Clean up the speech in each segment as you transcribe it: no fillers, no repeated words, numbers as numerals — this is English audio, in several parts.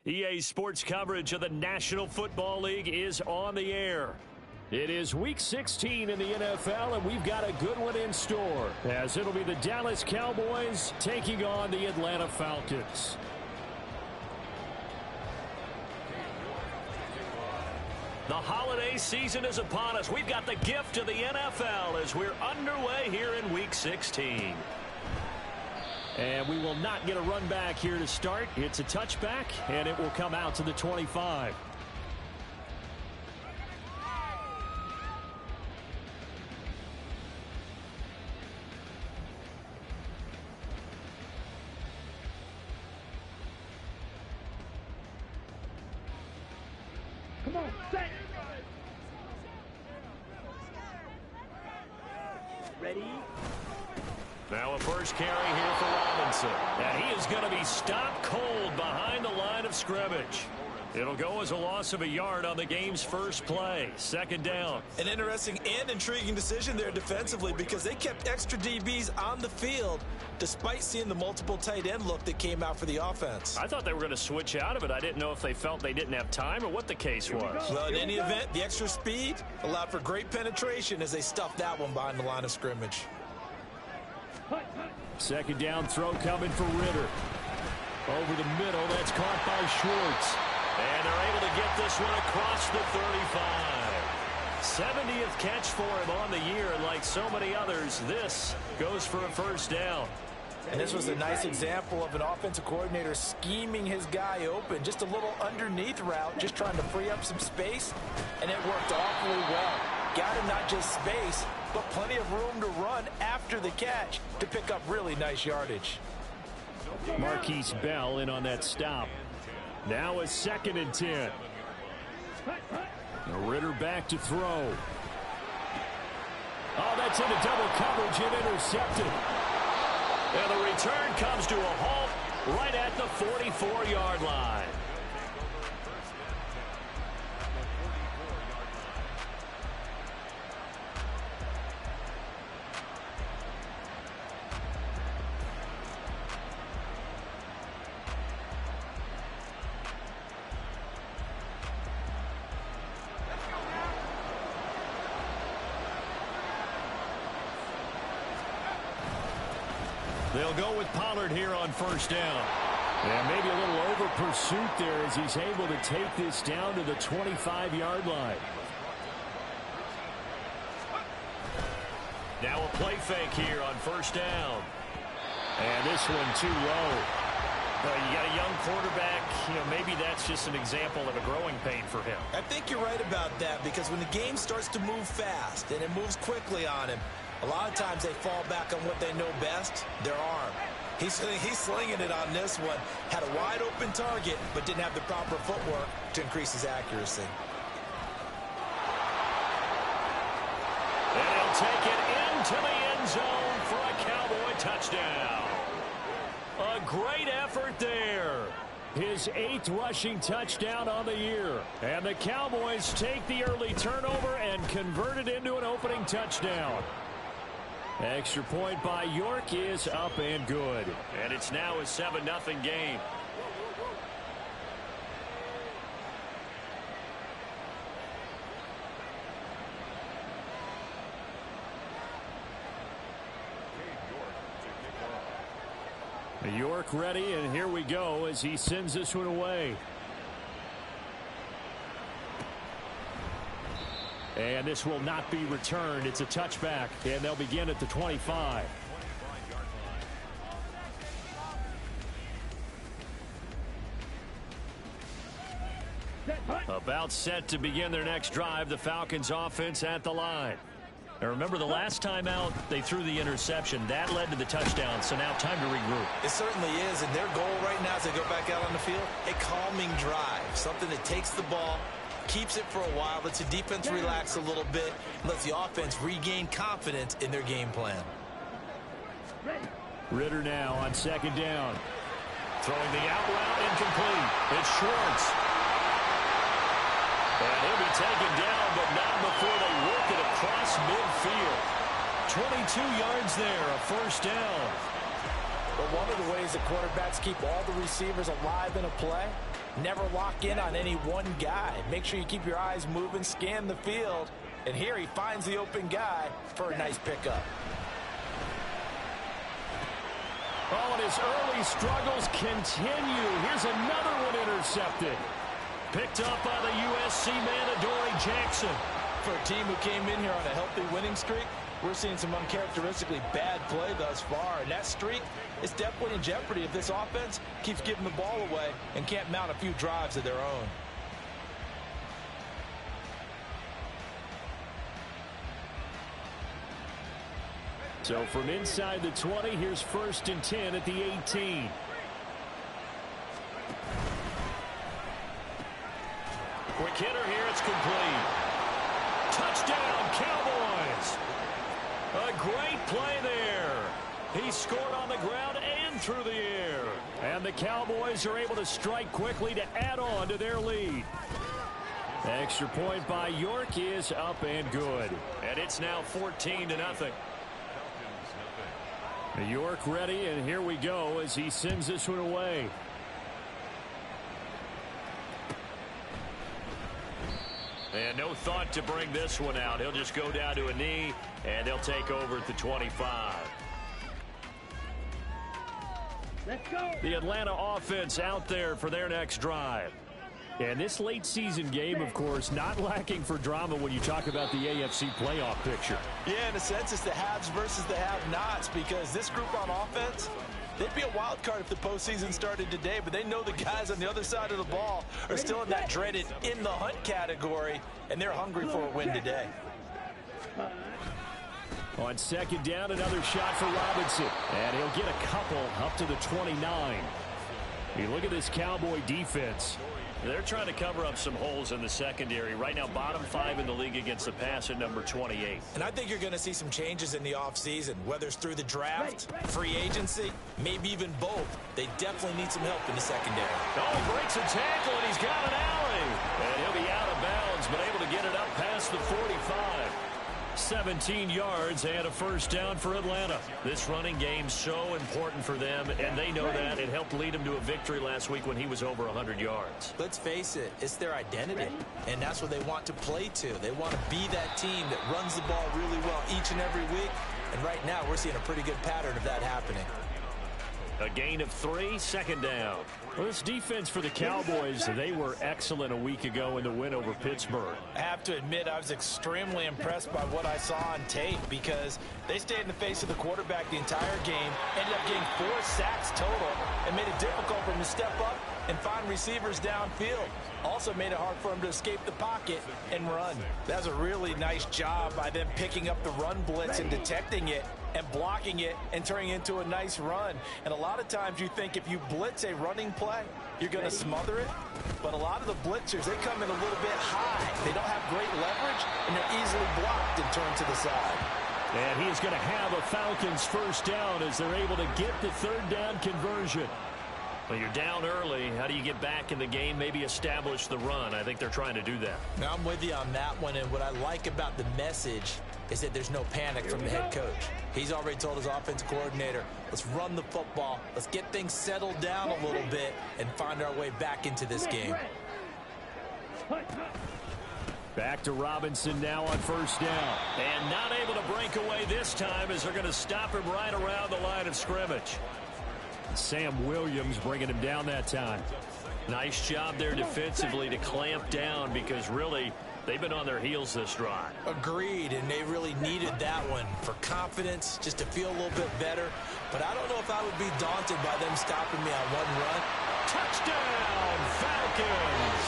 EA Sports coverage of the National Football League is on the air. It is Week 16 in the NFL, and we've got a good one in store, as it'll be the Dallas Cowboys taking on the Atlanta Falcons. The holiday season is upon us. We've got the gift of the NFL as we're underway here in Week 16. And we will not get a run back here to start. It's a touchback, and it will come out to the 25. Come on, set. Ready? Now a first carry here for Robinson. And he is going to be stopped cold behind the line of scrimmage. It'll go as a loss of a yard on the game's first play. Second down. An interesting and intriguing decision there defensively because they kept extra DBs on the field despite seeing the multiple tight end look that came out for the offense. I thought they were going to switch out of it. I didn't know if they felt they didn't have time or what the case was. Well, in any event, the extra speed allowed for great penetration as they stuffed that one behind the line of scrimmage. Second down throw coming for Ritter. Over the middle, that's caught by Schwartz. And they're able to get this one across the 35. 70th catch for him on the year, and like so many others, this goes for a first down. And this was a nice example of an offensive coordinator scheming his guy open. Just a little underneath route, just trying to free up some space, and it worked awfully well. Got him not just space, but plenty of room to run after the catch to pick up really nice yardage. Marquise Bell in on that stop. Now a 2nd and 10. Ritter back to throw. Oh, that's into double coverage and intercepted. And the return comes to a halt right at the 44-yard line. They'll go with Pollard here on first down. And maybe a little over pursuit there as he's able to take this down to the 25-yard line. Now a play fake here on first down. And this one too low. You got a young quarterback, maybe that's just an example of a growing pain for him. I think you're right about that because when the game starts to move fast and it moves quickly on him, a lot of times they fall back on what they know best, their arm. He's slinging it on this one. Had a wide open target, but didn't have the proper footwork to increase his accuracy. And he'll take it into the end zone for a Cowboy touchdown. A great effort there. His 8th rushing touchdown on the year. And the Cowboys take the early turnover and convert it into an opening touchdown. Extra point by York is up and good. And it's now a 7-0 game. York ready, and here we go as he sends this one away. And this will not be returned. It's a touchback, and they'll begin at the 25. About set to begin their next drive, the Falcons offense at the line. Now remember, the last time out, they threw the interception. That led to the touchdown, so now time to regroup. It certainly is, and their goal right now as they go back out on the field, a calming drive, something that takes the ball, keeps it for a while, lets the defense relax a little bit, lets the offense regain confidence in their game plan. Ritter now on second down. Throwing the out route incomplete. It's Schwartz. And he'll be taken down, but not before they work it across midfield. 22 yards there, a first down. But one of the ways that quarterbacks keep all the receivers alive in a play, never lock in on any one guy. Make sure you keep your eyes moving, scan the field, and here he finds the open guy for a nice pickup. Oh, and his early struggles continue. Here's another one intercepted. Picked up by the USC man, Adoree Jackson. For a team who came in here on a healthy winning streak, we're seeing some uncharacteristically bad play thus far, and that streak is definitely in jeopardy if this offense keeps giving the ball away and can't mount a few drives of their own. So from inside the 20, here's 1st and 10 at the 18. Quick hitter here, it's complete. Touchdown, Cowboys! A great play there. He scored on the ground and through the air. And the Cowboys are able to strike quickly to add on to their lead. Extra point by York is up and good. And it's now 14-0. York ready, and here we go as he sends this one away. And no thought to bring this one out. He'll just go down to a knee, and they'll take over at the 25. Let's go. The Atlanta offense out there for their next drive. And this late season game, of course, not lacking for drama when you talk about the AFC playoff picture. Yeah, in a sense, it's the haves versus the have-nots, because this group on offense, they'd be a wild card if the postseason started today, but they know the guys on the other side of the ball are still in that dreaded in the hunt category, and they're hungry for a win today. On 2nd down, another shot for Robinson. And he'll get a couple up to the 29. You look at this Cowboy defense. They're trying to cover up some holes in the secondary. Right now, bottom 5 in the league against the pass at number 28. And I think you're going to see some changes in the offseason, whether it's through the draft, free agency, maybe even both. They definitely need some help in the secondary. Oh, he breaks a tackle, and he's got an alley. And he'll be out of bounds, but able to get it up past the 45. 17 yards and a 1st down for Atlanta. This running game so important for them, and they know that. It helped lead him to a victory last week when he was over 100 yards. Let's face it, it's their identity, and that's what they want to play to. They want to be that team that runs the ball really well each and every week, and right now we're seeing a pretty good pattern of that happening. A gain of 3, 2nd down. Well, this defense for the Cowboys, they were excellent a week ago in the win over Pittsburgh. I have to admit, I was extremely impressed by what I saw on tape, because they stayed in the face of the quarterback the entire game, ended up getting 4 sacks total, and made it difficult for him to step up and find receivers downfield. Also made it hard for him to escape the pocket and run. That was a really nice job by them picking up the run blitz and detecting it and blocking it and turning it into a nice run. And a lot of times you think if you blitz a running play, you're going to smother it. But a lot of the blitzers, they come in a little bit high. They don't have great leverage, and they're easily blocked and turned to the side. And he's going to have a Falcons 1st down as they're able to get the 3rd down conversion. Well, you're down early. How do you get back in the game, maybe establish the run? I think they're trying to do that. Now, I'm with you on that one, and what I like about the message is that there's no panic from the head coach. He's already told his offensive coordinator, let's run the football, let's get things settled down a little bit, and find our way back into this game. Back to Robinson now on 1st down. And not able to break away this time as they're going to stop him right around the line of scrimmage. Sam Williams bringing him down that time. Nice job there defensively to clamp down, because really they've been on their heels this drive. Agreed, and they really needed that one for confidence, just to feel a little bit better. But I don't know if I would be daunted by them stopping me on one run. Touchdown, Falcons!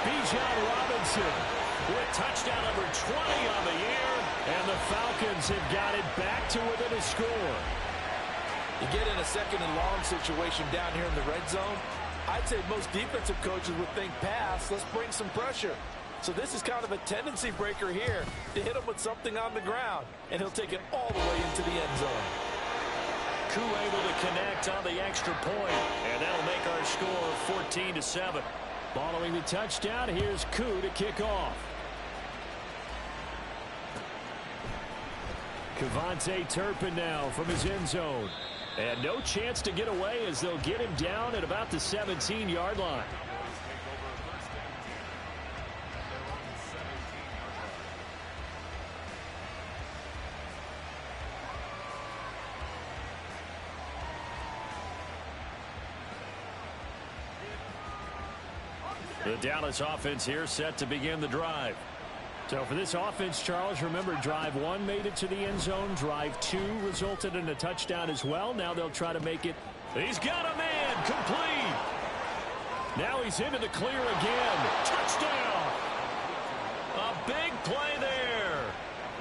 Bijan Robinson with touchdown number 20 on the year, and the Falcons have got it back to within a score. You get in a 2nd and long situation down here in the red zone, I'd say most defensive coaches would think pass, let's bring some pressure. So this is kind of a tendency breaker here to hit him with something on the ground, and he'll take it all the way into the end zone. Koo able to connect on the extra point, and that'll make our score 14-7. Following the touchdown, here's Koo to kick off. KaVontae Turpin now from his end zone. And no chance to get away as they'll get him down at about the 17-yard line. The Dallas offense here set to begin the drive. So for this offense, Charles, remember drive 1 made it to the end zone. Drive 2 resulted in a touchdown as well. Now they'll try to make it. He's got a man complete. Now he's into the clear again. Touchdown. A big play there.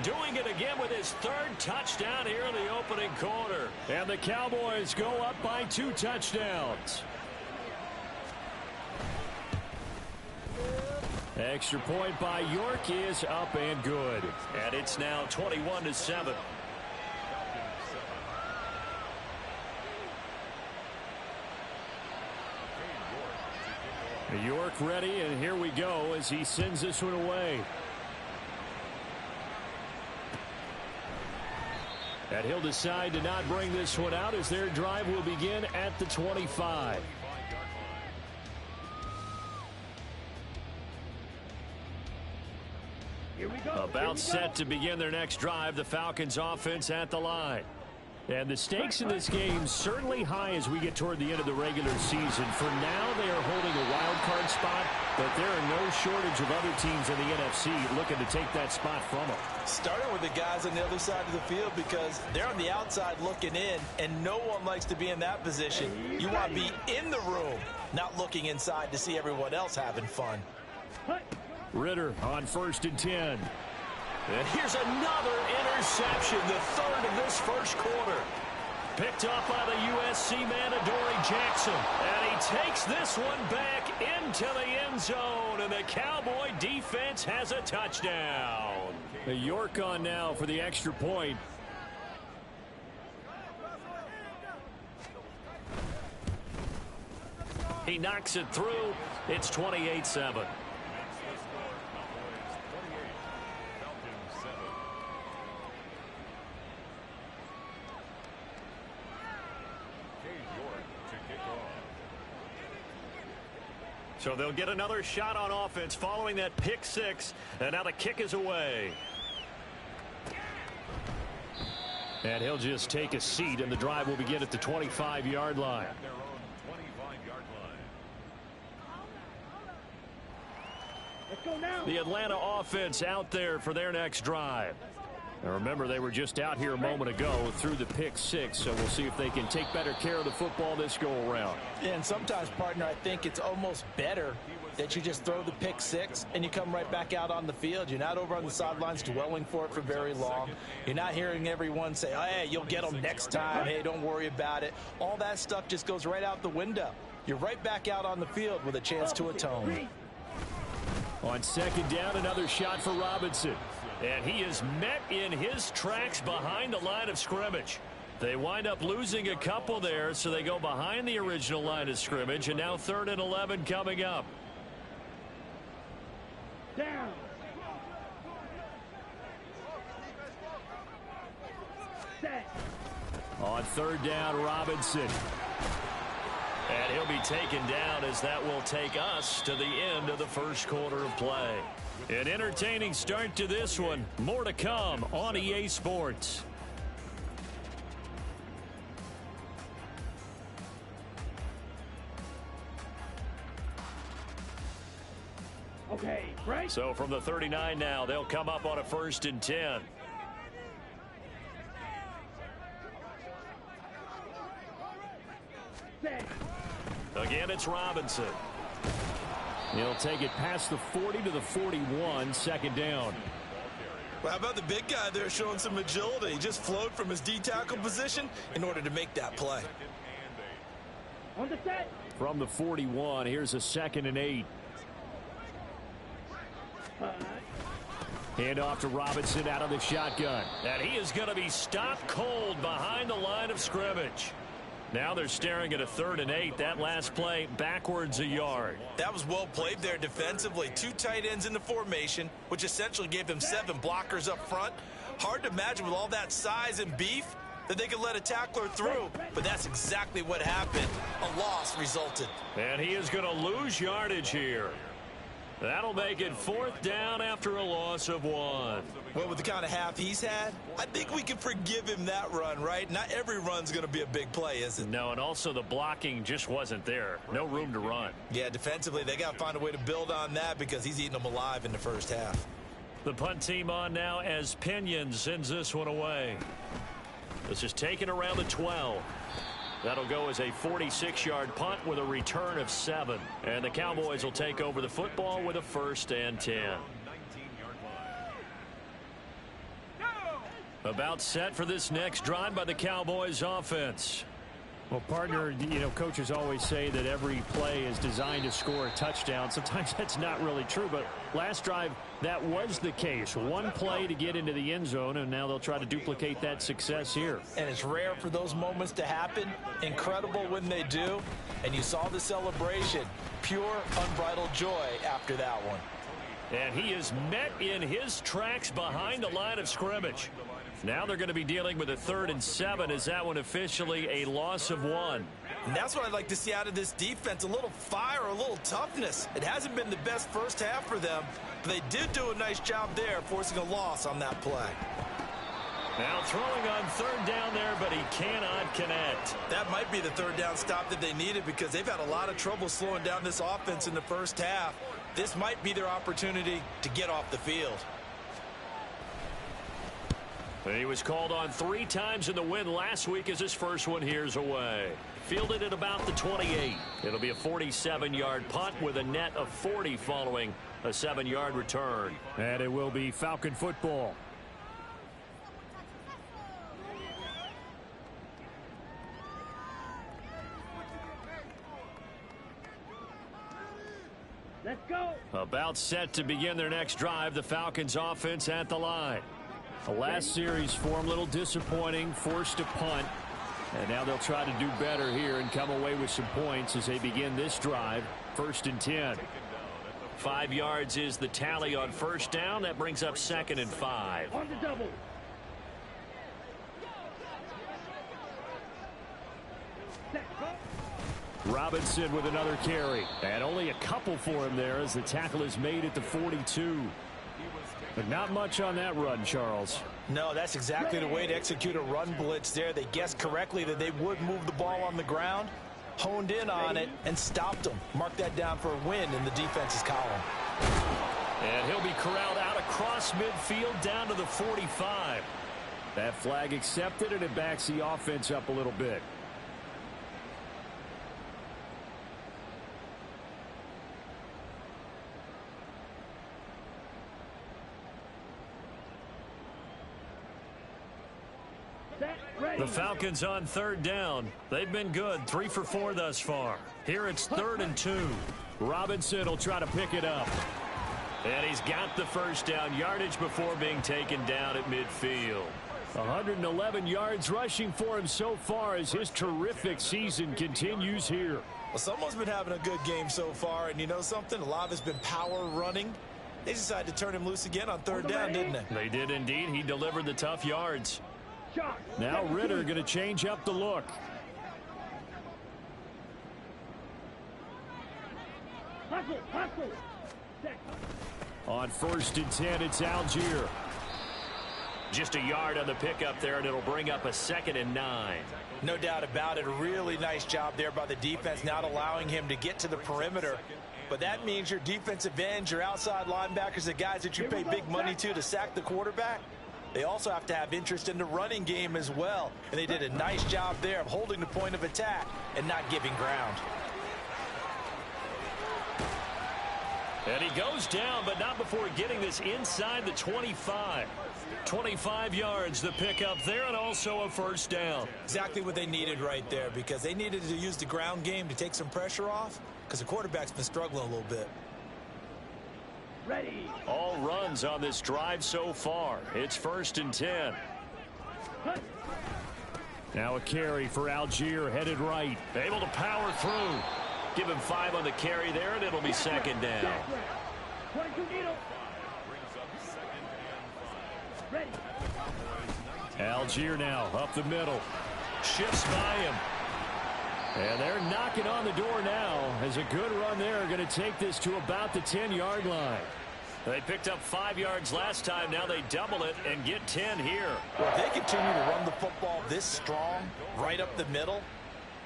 Doing it again with his 3rd touchdown here in the opening quarter. And the Cowboys go up by 2 touchdowns. Extra point by York is up and good. And it's now 21-7. York ready, and here we go as he sends this one away. And he'll decide to not bring this one out as their drive will begin at the 25. About set to begin their next drive, the Falcons offense at the line. And the stakes in this game certainly high as we get toward the end of the regular season. For now, they are holding a wild card spot, but there are no shortage of other teams in the NFC looking to take that spot from them. Starting with the guys on the other side of the field because they're on the outside looking in, and no one likes to be in that position. You want to be in the room, not looking inside to see everyone else having fun. Ritter on 1st and 10. And here's another interception, the 3rd of this first quarter. Picked up by the USC man, Adoree Jackson. And he takes this one back into the end zone. And the Cowboy defense has a touchdown. York on now for the extra point. He knocks it through. It's 28-7. So they'll get another shot on offense following that pick 6. And now the kick is away. And he'll just take a seat, and the drive will begin at the 25-yard line. The Atlanta offense out there for their next drive. Now remember, they were just out here a moment ago through the pick 6, so we'll see if they can take better care of the football this go around. And sometimes, partner, I think it's almost better that you just throw the pick 6 and you come right back out on the field. You're not over on the sidelines dwelling for it for very long. You're not hearing everyone say, oh, hey, you'll get them next time. Hey, don't worry about it. All that stuff just goes right out the window. You're right back out on the field with a chance to atone. On 2nd down, another shot for Robinson. And he is met in his tracks behind the line of scrimmage. They wind up losing a couple there, so they go behind the original line of scrimmage, and now 3rd and 11 coming up. Down. Set. On 3rd down, Robinson. And he'll be taken down as that will take us to the end of the first quarter of play. An entertaining start to this one. More to come on EA Sports. Okay, right. So from the 39 now, they'll come up on a 1st and 10. Set. Again, it's Robinson. He'll take it past the 40 to the 41, 2nd down. Well, how about the big guy there showing some agility? He just flowed from his D-tackle position in order to make that play. On the set. From the 41, here's a 2nd and 8. Hand off to Robinson out of the shotgun. And he is going to be stopped cold behind the line of scrimmage. Now they're staring at a 3rd and 8. That last play backwards a yard. That was well played there defensively. 2 tight ends in the formation, which essentially gave them 7 blockers up front. Hard to imagine with all that size and beef, that they could let a tackler through, but that's exactly what happened. A loss resulted. And he is going to lose yardage here. That'll make it 4th down after a loss of 1. Well, with the kind of half he's had, I think we can forgive him that run, right? Not every run's going to be a big play, is it? No, and also the blocking just wasn't there. No room to run. Yeah, defensively, they got to find a way to build on that because he's eating them alive in the first half. The punt team on now as Pinion sends this one away. This is taken around the 12. That'll go as a 46-yard punt with a return of 7. And the Cowboys will take over the football with a 1st and 10. About set for this next drive by the Cowboys offense. Well, partner, you know, coaches always say that every play is designed to score a touchdown. Sometimes that's not really true, but last drive, that was the case. One play to get into the end zone, and now they'll try to duplicate that success here. And it's rare for those moments to happen. Incredible when they do. And you saw the celebration. Pure, unbridled joy after that one. And he is met in his tracks behind the line of scrimmage. Now they're going to be dealing with a 3rd and 7 as that one officially a loss of 1. And that's what I'd like to see out of this defense, a little fire, a little toughness. It hasn't been the best first half for them, but they did do a nice job there forcing a loss on that play. Now throwing on 3rd down there, but he cannot connect. That might be the 3rd down stop that they needed because they've had a lot of trouble slowing down this offense in the first half. This might be their opportunity to get off the field. He was called on 3 times in the win last week as his first one here's away. Fielded at about the 28. It'll be a 47-yard punt with a net of 40 following a 7-yard return. And it will be Falcon football. Let's go. About set to begin their next drive, the Falcons offense at the line. The last series for them, a little disappointing, forced to punt. And now they'll try to do better here and come away with some points as they begin this drive. 1st and 10. 5 yards is the tally on 1st down. That brings up 2nd and 5. On the double. Robinson with another carry. And only a couple for him there as the tackle is made at the 42. But not much on that run, Charles. No, that's exactly the way to execute a run blitz there. They guessed correctly that they would move the ball on the ground, honed in on it, and stopped them. Mark that down for a win in the defense's column. And he'll be corralled out across midfield down to the 45. That flag accepted, and it backs the offense up a little bit. The Falcons on 3rd down. They've been good, 3 for 4 thus far. Here it's 3rd and 2. Robinson will try to pick it up. And he's got the 1st down yardage before being taken down at midfield. 111 yards rushing for him so far as his terrific season continues here. Well, someone's been having a good game so far, and you know something? A lot of it's been power running. They decided to turn him loose again on 3rd down, didn't they? They did indeed. He delivered the tough yards. Now Ritter going to change up the look. Hustle, hustle. On 1st and 10, it's Algier. Just a yard on the pickup there, and it'll bring up a 2nd and 9. No doubt about it. A really nice job there by the defense, not allowing him to get to the perimeter. But that means your defensive ends, your outside linebackers, the guys that you pay big money to sack the quarterback, they also have to have interest in the running game as well. And they did a nice job there of holding the point of attack and not giving ground. And he goes down, but not before getting this inside the 25. 25 yards, the pickup there, and also a 1st down. Exactly what they needed right there, because they needed to use the ground game to take some pressure off, because the quarterback's been struggling a little bit. Ready. All runs on this drive so far. It's 1st and 10. Now a carry for Algier, headed right. Able to power through. Give him 5 on the carry there, and it'll be 2nd down. Ready. Algier now up the middle. Shifts by him. And they're knocking on the door now as a good run there going to take this to about the 10-yard line. They picked up 5 yards last time. Now they double it and get 10 here. Well, if they continue to run the football this strong, right up the middle,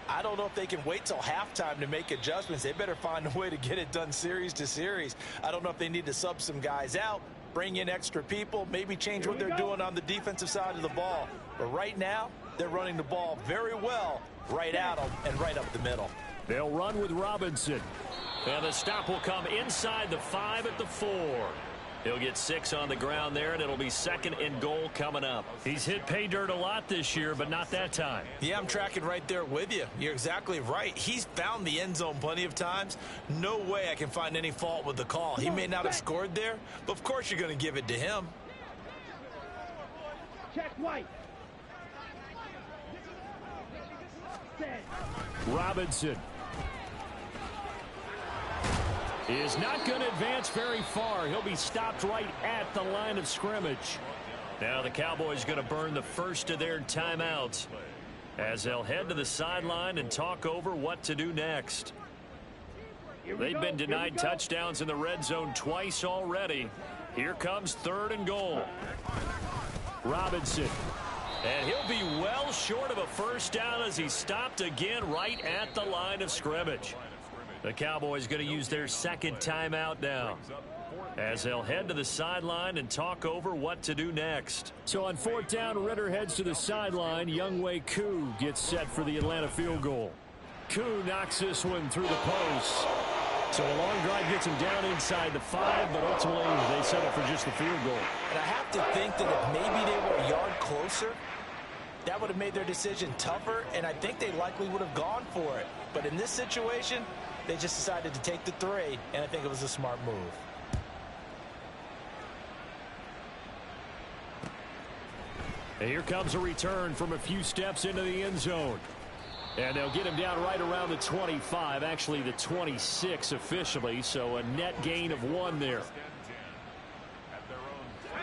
I don't know if they can wait till halftime to make adjustments. They better find a way to get it done series to series. I don't know if they need to sub some guys out, bring in extra people, maybe change what they're doing on the defensive side of the ball. But right now, they're running the ball very well right at them and right up the middle. They'll run with Robinson. And the stop will come inside the 5 at the 4. He'll get 6 on the ground there, and it'll be 2nd and goal coming up. He's hit pay dirt a lot this year, but not that time. Yeah, I'm tracking right there with you. You're exactly right. He's found the end zone plenty of times. No way I can find any fault with the call. He may not have scored there, but of course you're going to give it to him. Check White. Set. Robinson is not going to advance very far. He'll be stopped right at the line of scrimmage. Now the Cowboys going to burn the first of their timeouts as they'll head to the sideline and talk over what to do next. They've been denied touchdowns in the red zone twice already. Here comes 3rd and goal. Robinson. And he'll be well short of a first down as he's stopped again right at the line of scrimmage. The Cowboys going to use their 2nd timeout now as they'll head to the sideline and talk over what to do next. So on 4th down, Ritter heads to the sideline. Younghoe Koo gets set for the Atlanta field goal. Koo knocks this one through the post. So a long drive gets him down inside the 5, but ultimately they settle for just the field goal. And I have to think that if maybe they were a yard closer, that would have made their decision tougher, and I think they likely would have gone for it. But in this situation, they just decided to take the 3, and I think it was a smart move. And here comes a return from a few steps into the end zone. And they'll get him down right around the 25, actually the 26 officially, so a net gain of 1 there.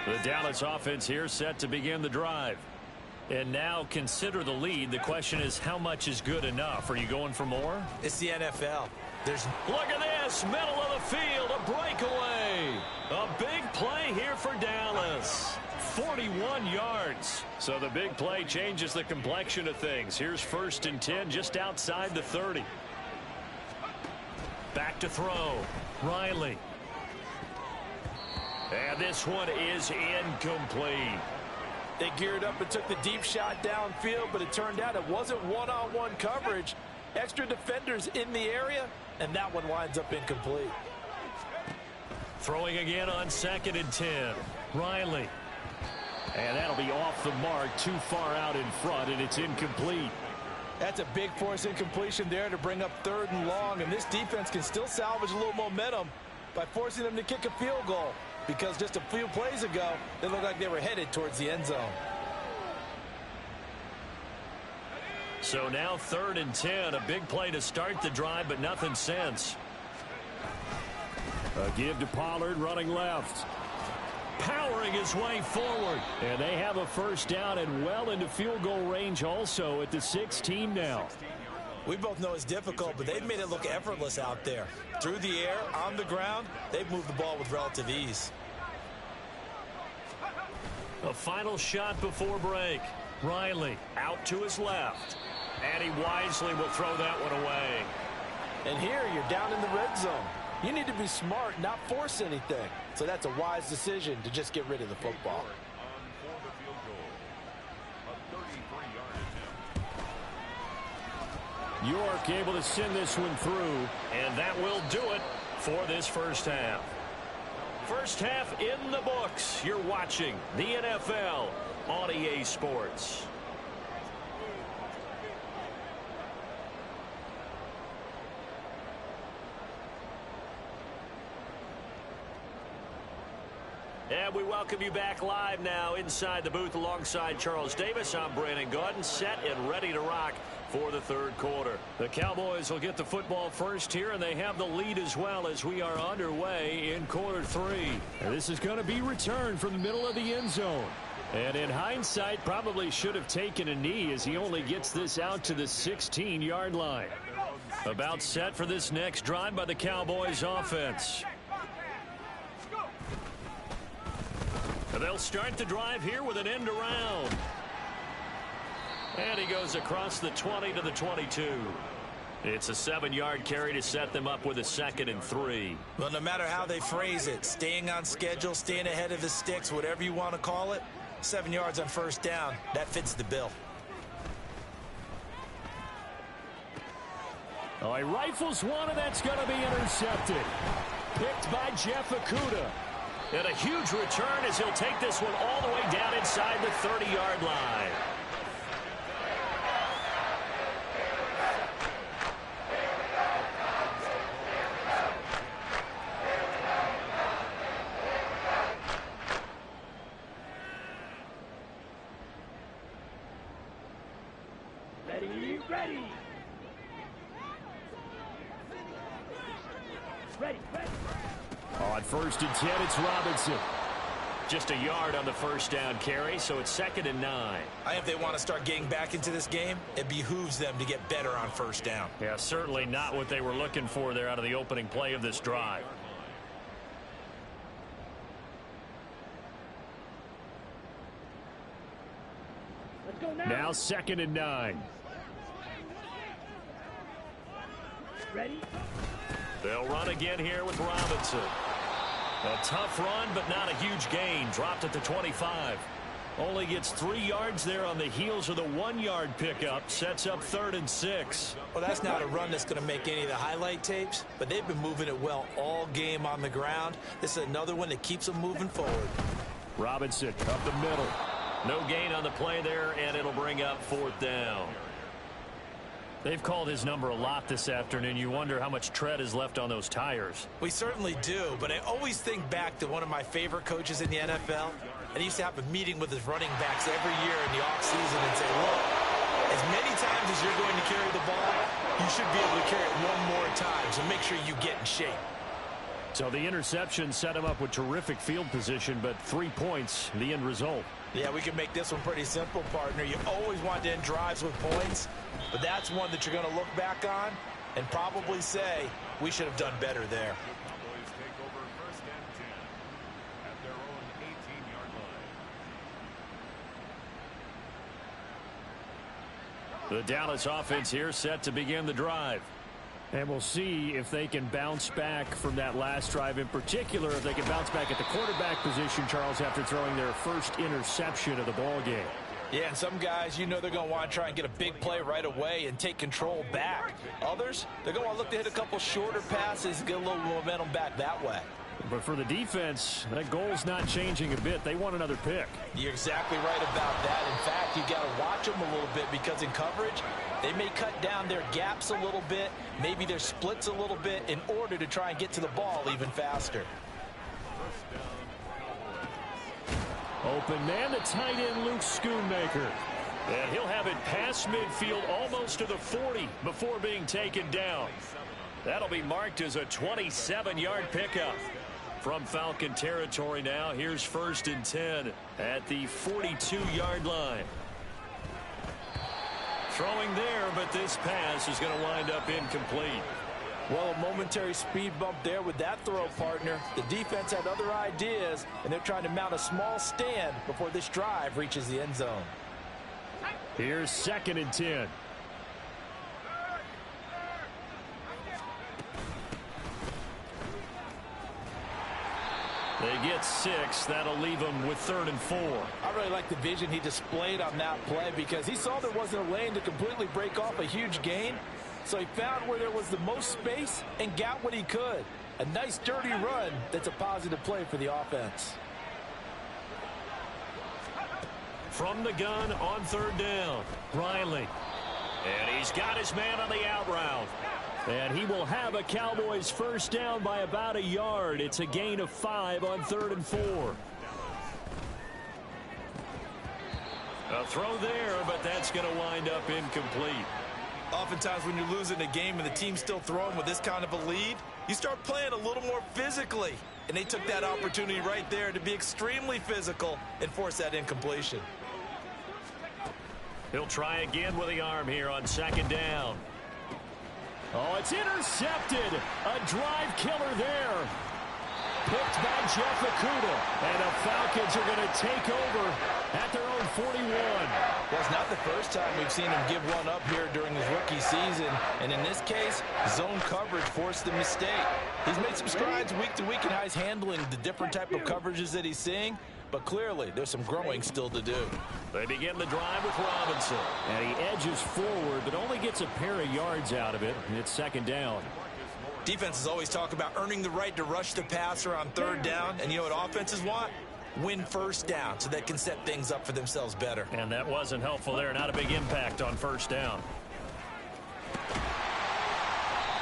The Dallas offense here set to begin the drive. And now consider the lead. The question is, how much is good enough? Are you going for more? It's the NFL. Look at this, middle of the field, a breakaway. A big play here for Dallas. 41 yards. So the big play changes the complexion of things. Here's 1st and 10 just outside the 30. Back to throw. Riley. And this one is incomplete. They geared up and took the deep shot downfield, but it turned out it wasn't one-on-one coverage. Extra defenders in the area, and that one winds up incomplete. Throwing again on 2nd and 10. Riley. And that'll be off the mark, too far out in front, and it's incomplete. That's a big force incompletion there to bring up 3rd and long, and this defense can still salvage a little momentum by forcing them to kick a field goal, because just a few plays ago, they looked like they were headed towards the end zone. So now 3rd and 10, a big play to start the drive, but nothing since. A give to Pollard running left. Powering his way forward. And they have a first down and well into field goal range also at the 16 now. We both know it's difficult, but they've made it look effortless out there. Through the air, on the ground, they've moved the ball with relative ease. A final shot before break. Riley out to his left. And he wisely will throw that one away. And here you're down in the red zone. You need to be smart, not force anything. So that's a wise decision to just get rid of the football. York able to send this one through. And that will do it for this first half. First half in the books. You're watching the NFL on EA Sports. And we welcome you back live now inside the booth alongside Charles Davis. I'm Brandon Gaudin, set and ready to rock for the 3rd quarter. The Cowboys will get the football first here, and they have the lead as well as we are underway in quarter 3. And this is going to be returned from the middle of the end zone. And in hindsight, probably should have taken a knee as he only gets this out to the 16-yard line. About set for this next drive by the Cowboys offense. They'll start the drive here with an end around. And he goes across the 20 to the 22. It's a 7-yard carry to set them up with a 2nd and 3. Well, no matter how they phrase it, staying on schedule, staying ahead of the sticks, whatever you want to call it, 7 yards on first down, that fits the bill. Oh, he rifles one, and that's going to be intercepted. Picked by Jeff Okudah. And a huge return as he'll take this one all the way down inside the 30-yard line. Ready, ready. Ready, ready. On 1st and 10, it's Robinson. Just a yard on the first down carry, so it's 2nd and 9. If they want to start getting back into this game, it behooves them to get better on first down. Yeah, certainly not what they were looking for there out of the opening play of this drive. Let's go now. Now 2nd and 9. Ready. They'll run again here with Robinson. A tough run, but not a huge gain. Dropped at the 25. Only gets 3 yards there on the heels of the 1-yard pickup. Sets up 3rd and 6. Well, that's not a run that's going to make any of the highlight tapes, but they've been moving it well all game on the ground. This is another one that keeps them moving forward. Robinson up the middle. No gain on the play there, and it'll bring up 4th down. They've called his number a lot this afternoon. You wonder how much tread is left on those tires. We certainly do, but I always think back to one of my favorite coaches in the NFL, and he used to have a meeting with his running backs every year in the offseason and say, look, as many times as you're going to carry the ball, you should be able to carry it one more time, so make sure you get in shape. So the interception set him up with terrific field position, but 3 points, the end result. Yeah, we can make this one pretty simple, partner. You always want to end drives with points, but that's one that you're going to look back on and probably say, we should have done better there. Cowboys take over 1st and 10 at their own 18-yard line. The Dallas offense here set to begin the drive. And we'll see if they can bounce back from that last drive, in particular if they can bounce back at the quarterback position, Charles, after throwing their first interception of the ball game. Yeah, and some guys, you know they're going to want to try and get a big play right away and take control back. Others, they're going to want to look to hit a couple shorter passes and get a little momentum back that way. But for the defense, that goal's not changing a bit. They want another pick. You're exactly right about that. In fact, you got to watch them a little bit because in coverage, they may cut down their gaps a little bit, maybe their splits a little bit in order to try and get to the ball even faster. Open man, the tight end, Luke Schoonmaker. And he'll have it past midfield almost to the 40 before being taken down. That'll be marked as a 27-yard pickup. From Falcon territory now, here's 1st and 10 at the 42-yard line. Throwing there, but this pass is going to wind up incomplete. Well, a momentary speed bump there with that throw, partner. The defense had other ideas, and they're trying to mount a small stand before this drive reaches the end zone. Here's 2nd and 10. They get 6. That'll leave them with 3rd and 4. I really like the vision he displayed on that play because he saw there wasn't a lane to completely break off a huge gain. So he found where there was the most space and got what he could. A nice dirty run that's a positive play for the offense. From the gun on 3rd down, Riley. And he's got his man on the out route. And he will have a Cowboys first down by about a yard. It's a gain of 5 on 3rd and 4. A throw there, but that's going to wind up incomplete. Oftentimes when you're losing a game and the team's still throwing with this kind of a lead, You start playing a little more physically. And they took that opportunity right there to be extremely physical and force that incompletion. He'll try again with the arm here on second down. Oh, it's intercepted. A drive killer there. Picked by Jeff Okudah. And the Falcons are going to take over at their own 41. Well, it's not the first time we've seen him give one up here during his rookie season. And in this case, zone coverage forced the mistake. He's made some strides week to week in how he's handling the different type of coverages that he's seeing. But clearly, there's some growing still to do. They begin the drive with Robinson. And he edges forward, but only gets a pair of yards out of it. And it's second down. Defenses always talk about earning the right to rush the passer on third down. And you know what offenses want? Win first down so they can set things up for themselves better. And that wasn't helpful there. Not a big impact on first down.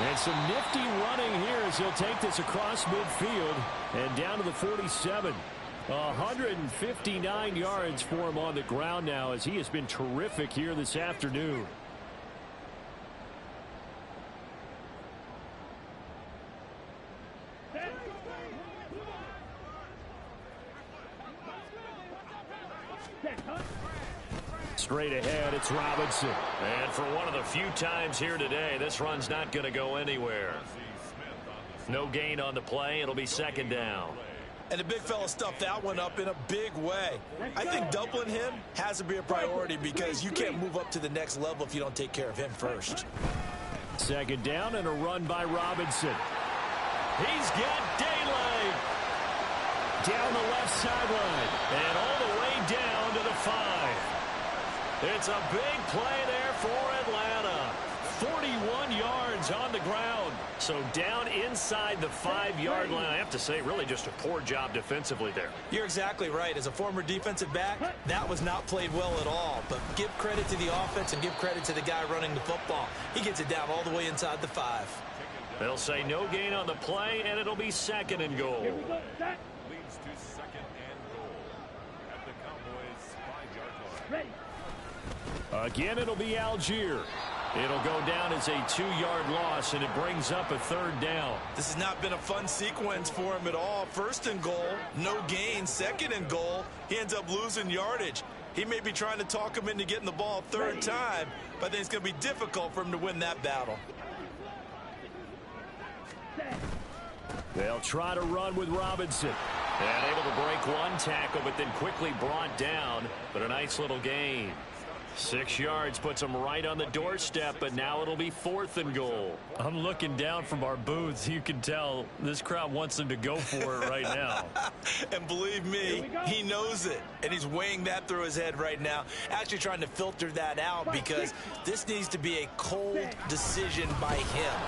And some nifty running here as he'll take this across midfield and down to the 47. 159 yards for him on the ground now as he has been terrific here this afternoon. Straight ahead, it's Robinson. And for one of the few times here today, this run's not going to go anywhere. No gain on the play. It'll be second down. And the big fella stuffed that one up in a big way. I think doubling him has to be a priority because you can't move up to the next level if you don't take care of him first. Second down and a run by Robinson. He's got daylight. Down the left sideline. And all the way down to the 5. It's a big play there for Atlanta. 41 yards on the ground. So down inside the 5-yard line. I have to say, really just a poor job defensively there. You're exactly right. As a former defensive back, that was not played well at all. But give credit to the offense and give credit to the guy running the football. He gets it down all the way inside the 5. They'll say no gain on the play, and it'll be second and goal. Here we go, set. Leads to second and goal at the Cowboys' 5-yard line. Ready. Again, it'll be Algier. It'll go down as a 2-yard loss, and it brings up a third down. This has not been a fun sequence for him at all. First and goal, no gain. Second and goal, he ends up losing yardage. He may be trying to talk him into getting the ball third time, but I think it's going to be difficult for him to win that battle. They'll try to run with Robinson. And able to break one tackle, but then quickly brought down. But a nice little gain. 6 yards puts him right on the doorstep, but now it'll be fourth and goal. I'm looking down from our booths. You can tell this crowd wants them to go for it right now. And believe me, he knows it. And he's weighing that through his head right now. Actually trying to filter that out because this needs to be a cold decision by him.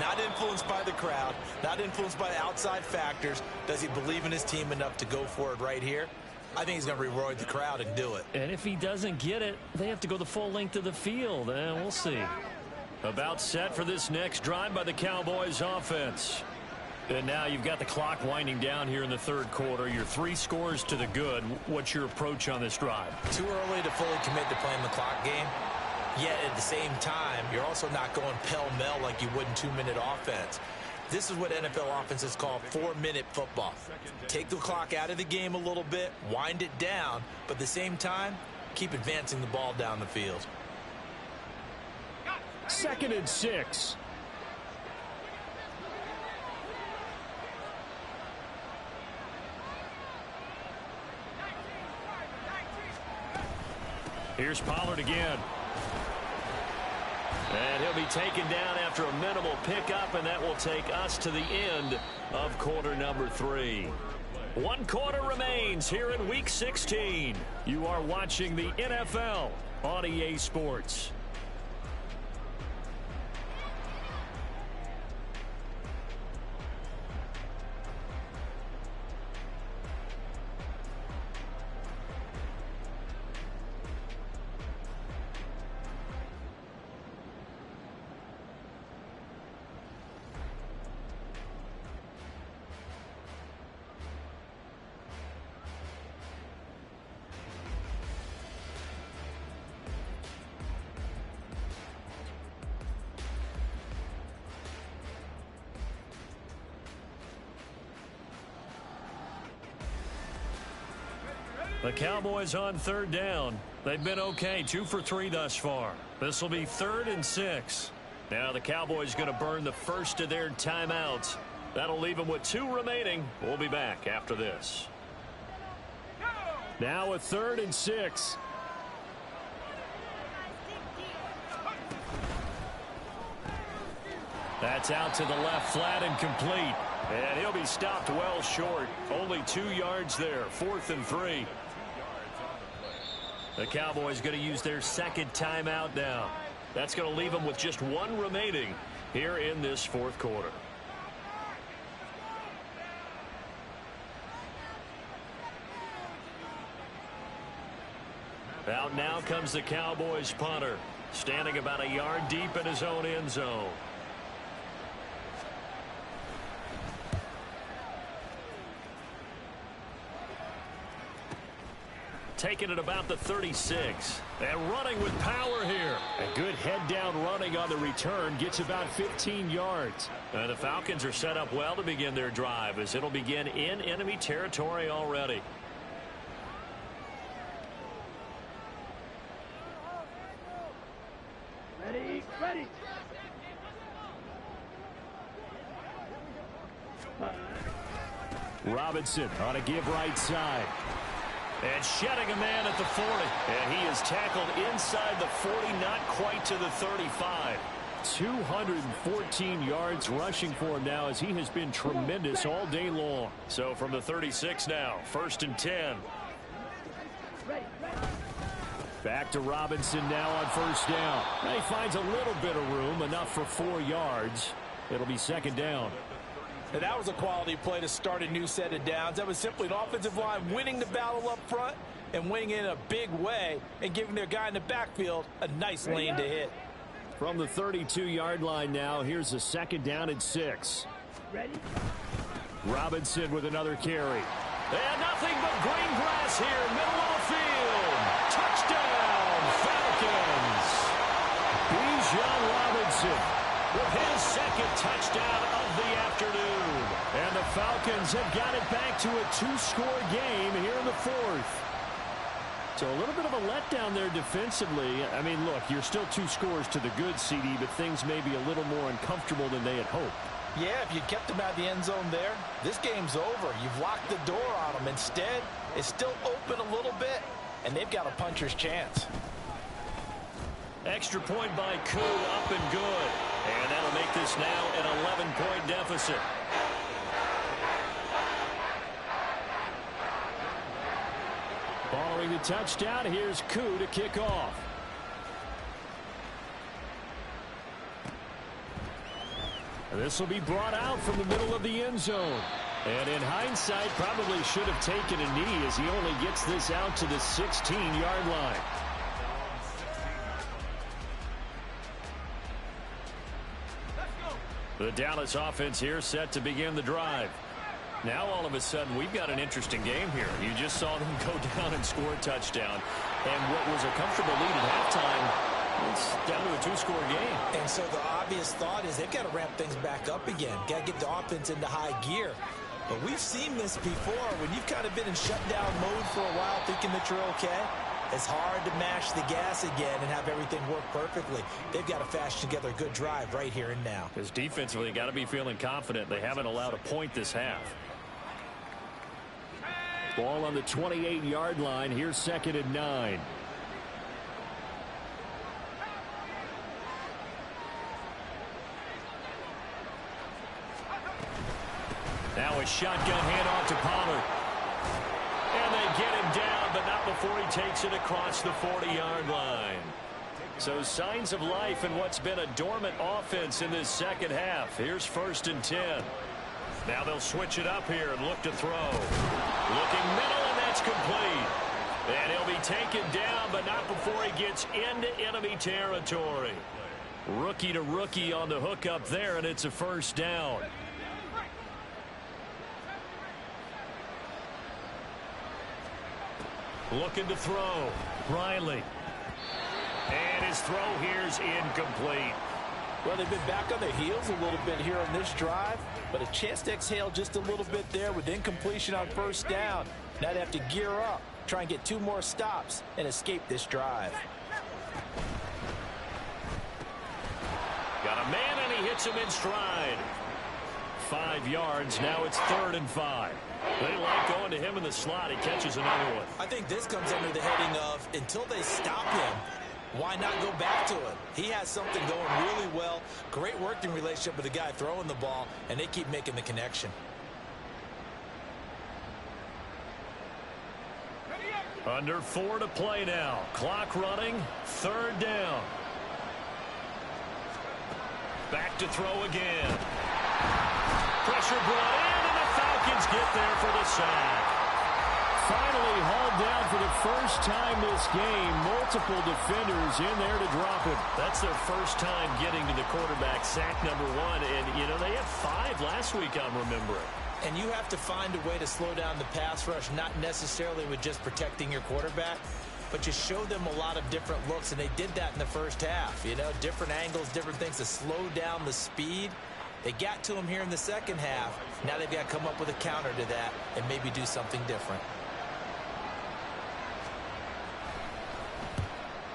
Not influenced by the crowd, not influenced by outside factors. Does he believe in his team enough to go for it right here? I think he's going to reward the crowd and do it. And if he doesn't get it, they have to go the full length of the field. And we'll see. About set for this next drive by the Cowboys offense. And now you've got the clock winding down here in the third quarter. Your 3 scores to the good. What's your approach on this drive? Too early to fully commit to playing the clock game. Yet at the same time, you're also not going pell-mell like you would in 2-minute offense. This is what NFL offenses call 4-minute football. Take the clock out of the game a little bit, wind it down, but at the same time, keep advancing the ball down the field. 2nd and 6. Here's Pollard again. And he'll be taken down after a minimal pickup, and that will take us to the end of quarter number 3. 1 quarter remains here in Week 16. You are watching the NFL on EA Sports. The Cowboys on third down. They've been okay, 2 for 3 thus far. This will be 3rd and 6. Now the Cowboys going to burn the first of their timeouts. That'll leave them with 2 remaining. We'll be back after this. Now a 3rd and 6. That's out to the left, flat and complete. And he'll be stopped well short. Only 2 yards there, 4th and 3. The Cowboys going to use their second timeout now. That's going to leave them with just 1 remaining here in this 4th quarter. Out now comes the Cowboys punter, standing about a yard deep in his own end zone. Taking it about the 36. And running with power here. A good head-down running on the return. Gets about 15 yards. And the Falcons are set up well to begin their drive, as it'll begin in enemy territory already. Ready, ready. Robinson on a give right side. And shedding a man at the 40. And he is tackled inside the 40, not quite to the 35. 214 yards rushing for him now, as he has been tremendous all day long. So from the 36 now, 1st and 10. Ready, ready. Back to Robinson now on 1st down. Now he finds a little bit of room, enough for 4 yards. It'll be 2nd down. And that was a quality play to start a new set of downs. That was simply an offensive line winning the battle up front and winning in a big way and giving their guy in the backfield a nice lane to hit. From the 32-yard line now, here's a 2nd down and 6. Ready? Robinson with another carry. And nothing but green grass here, middle of the field. Touchdown, Falcons. Bijan Robinson with his 2nd touchdown of the afternoon. And the Falcons have got it back to a 2-score game here in the 4th. So a little bit of a letdown there defensively. I mean, look, you're still 2 scores to the good, CD, but things may be a little more uncomfortable than they had hoped. Yeah, if you kept them out of the end zone there, this game's over. You've locked the door on them. Instead, it's still open a little bit, and they've got a puncher's chance. Extra point by Koo, up and good. And that'll make this now an 11-point deficit. Following the touchdown, here's Koo to kick off. This will be brought out from the middle of the end zone. And in hindsight, probably should have taken a knee, as he only gets this out to the 16-yard line. The Dallas offense here set to begin the drive. Now all of a sudden we've got an interesting game here. You just saw them go down and score a touchdown. And what was a comfortable lead at halftime, it's down to a 2-score game. And so the obvious thought is they've got to ramp things back up again. Got to get the offense into high gear. But we've seen this before. When you've kind of been in shutdown mode for a while thinking that you're okay, it's hard to mash the gas again and have everything work perfectly. They've got to fashion together a good drive right here and now. Because defensively, got to be feeling confident. They haven't allowed a point this half. Ball on the 28-yard line. Here's 2nd and 9. Now a shotgun handoff to Pollard. And they get him down, but not before he takes it across the 40-yard line. So signs of life in what's been a dormant offense in this second half. Here's 1st and 10. Now they'll switch it up here and look to throw. Looking middle, and that's complete. And he'll be taken down, but not before he gets into enemy territory. Rookie to rookie on the hook up there, and it's a 1st down. Looking to throw. Riley. And his throw here's incomplete. Well, they've been back on their heels a little bit here on this drive, but a chance to exhale just a little bit there with incompletion on 1st down. Now they have to gear up, try and get 2 more stops and escape this drive. Got a man, and he hits him in stride. 5 yards. Now it's 3rd and 5. They like going to him in the slot. He catches another one. I think this comes under the heading of, until they stop him, why not go back to it? He has something going really well. Great working relationship with the guy throwing the ball, and they keep making the connection. Under 4 to play now. Clock running. 3rd down. Back to throw again. Pressure brought in, and the Falcons get there for the sack. Finally hauled down for the first time this game. Multiple defenders in there to drop him. That's their first time getting to the quarterback, sack number 1. And, you know, they had 5 last week, I'm remembering. And you have to find a way to slow down the pass rush, not necessarily with just protecting your quarterback, but you show them a lot of different looks, and they did that in the first half. You know, different angles, different things to slow down the speed. They got to him here in the second half. Now they've got to come up with a counter to that and maybe do something different.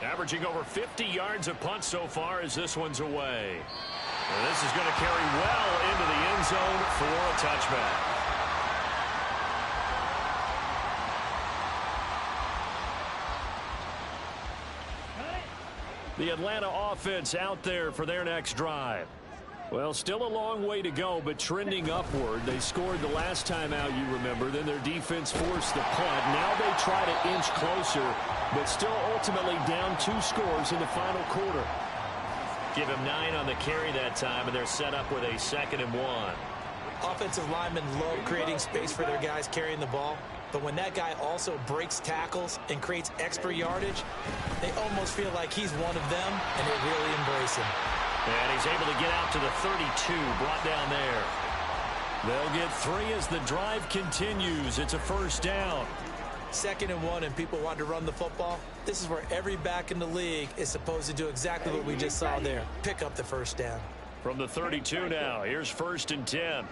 Averaging over 50 yards a punt so far as this one's away. And this is going to carry well into the end zone for a touchback. The Atlanta offense out there for their next drive. Well, still a long way to go, but trending upward. They scored the last time out, you remember. Then their defense forced the punt. Now they try to inch closer, but still ultimately down 2 scores in the final quarter. Give him 9 on the carry that time, and they're set up with a 2nd and 1. Offensive linemen love creating space for their guys carrying the ball. But when that guy also breaks tackles and creates extra yardage, they almost feel like he's one of them, and they really embrace him. And he's able to get out to the 32, brought down there. They'll get 3 as the drive continues. It's a 1st down. 2nd and 1, and people want to run the football. This is where every back in the league is supposed to do exactly what we just saw there. Pick up the 1st down. From the 32 now, here's 1st and 10.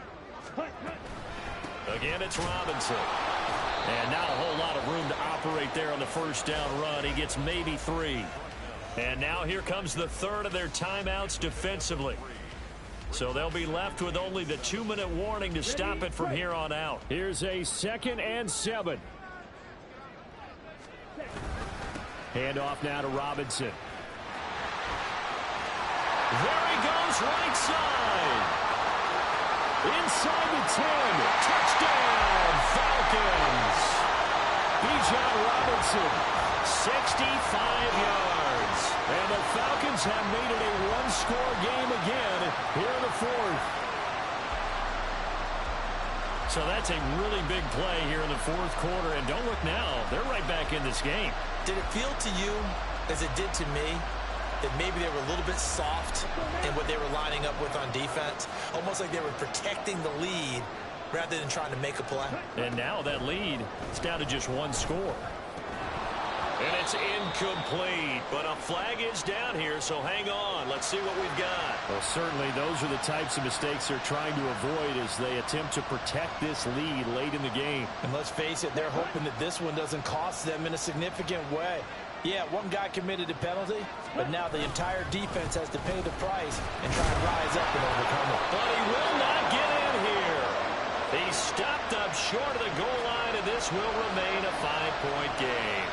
Again, it's Robinson. And not a whole lot of room to operate there on the 1st down run. He gets maybe 3. And now here comes the 3rd of their timeouts defensively. So they'll be left with only the 2-minute warning to stop it from here on out. Here's a 2nd and 7. Handoff now to Robinson. There he goes, right side. Inside the 10. Touchdown, Falcons. Bijan Robinson, 65 yards. And the Falcons have made it a 1-score game again here in the 4th. So that's a really big play here in the 4th quarter. And don't look now, they're right back in this game. Did it feel to you, as it did to me, that maybe they were a little bit soft in what they were lining up with on defense? Almost like they were protecting the lead rather than trying to make a play. And now that lead is down to just 1 score. And it's incomplete, but a flag is down here, so hang on. Let's see what we've got. Well, certainly those are the types of mistakes they're trying to avoid as they attempt to protect this lead late in the game. And let's face it, they're hoping that this one doesn't cost them in a significant way. Yeah, one guy committed a penalty, but now the entire defense has to pay the price and try and rise up and overcome it. But he will not get in here. He stopped up short of the goal line, and this will remain a 5-point game.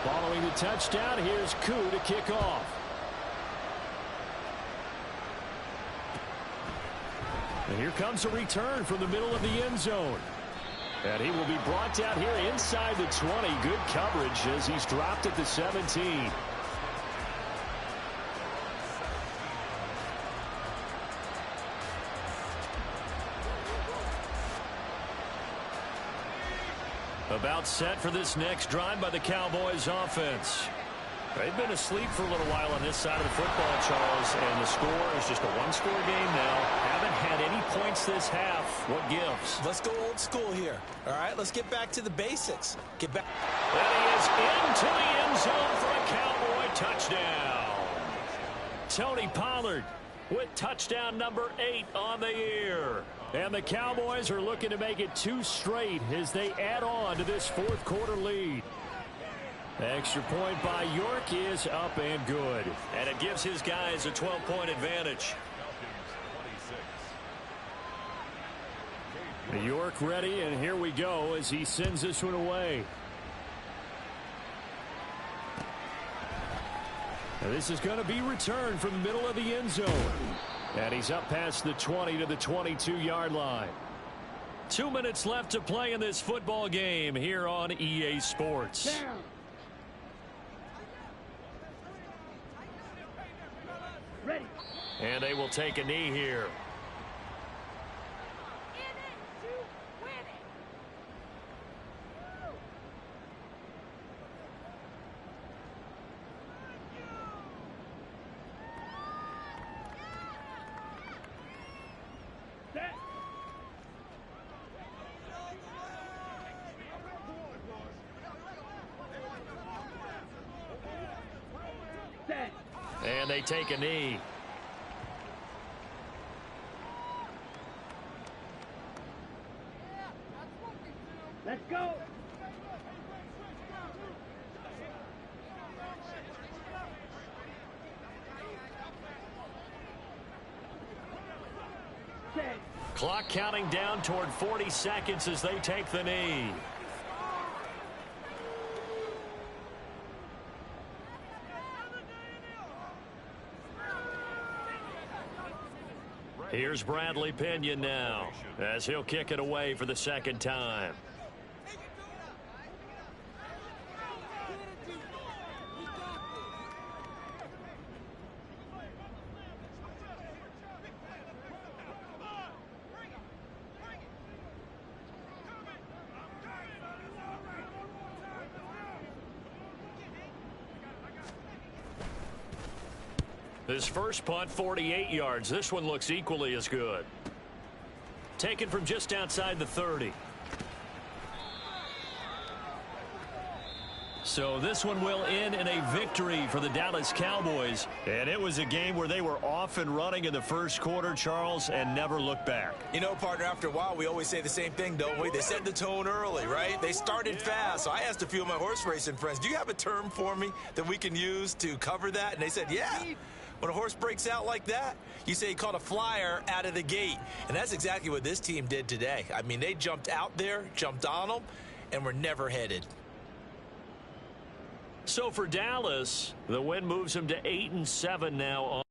Following the touchdown, here's Koo to kick off. And here comes a return from the middle of the end zone. And he will be brought down here inside the 20. Good coverage as he's dropped at the 17. About set for this next drive by the Cowboys offense. They've been asleep for a little while on this side of the football, Charles, and the score is just a 1-score game now. Haven't had any points this half. What gives? Let's go old school here. All right, let's get back to the basics. Get back. And he is into the end zone for a Cowboy touchdown. Tony Pollard with touchdown number 8 on the year. And the Cowboys are looking to make it 2 straight as they add on to this fourth quarter lead. Extra point by York is up and good. And it gives his guys a 12-point advantage. York ready, and here we go as he sends this one away. And this is going to be returned from the middle of the end zone. And he's up past the 20 to the 22-yard line. 2 minutes left to play in this football game here on EA Sports. Down. Ready. And they will take a knee here. Set. Set. And they take a knee. Let's go. Set. Clock counting down toward 40 seconds as they take the knee. Here's Bradley Pinion now as he'll kick it away for the second time. His first punt, 48 yards. This one looks equally as good. Taken from just outside the 30. So this one will end in a victory for the Dallas Cowboys. And it was a game where they were off and running in the first quarter, Charles, and never looked back. You know, partner, after a while, we always say the same thing, don't we? They set the tone early, right? They started fast. So I asked a few of my horse racing friends, do you have a term for me that we can use to cover that? And they said, yeah. When a horse breaks out like that, you say he caught a flyer out of the gate. And that's exactly what this team did today. I mean, they jumped out there, jumped on them, and were never headed. So for Dallas, the win moves them to 8-7 now on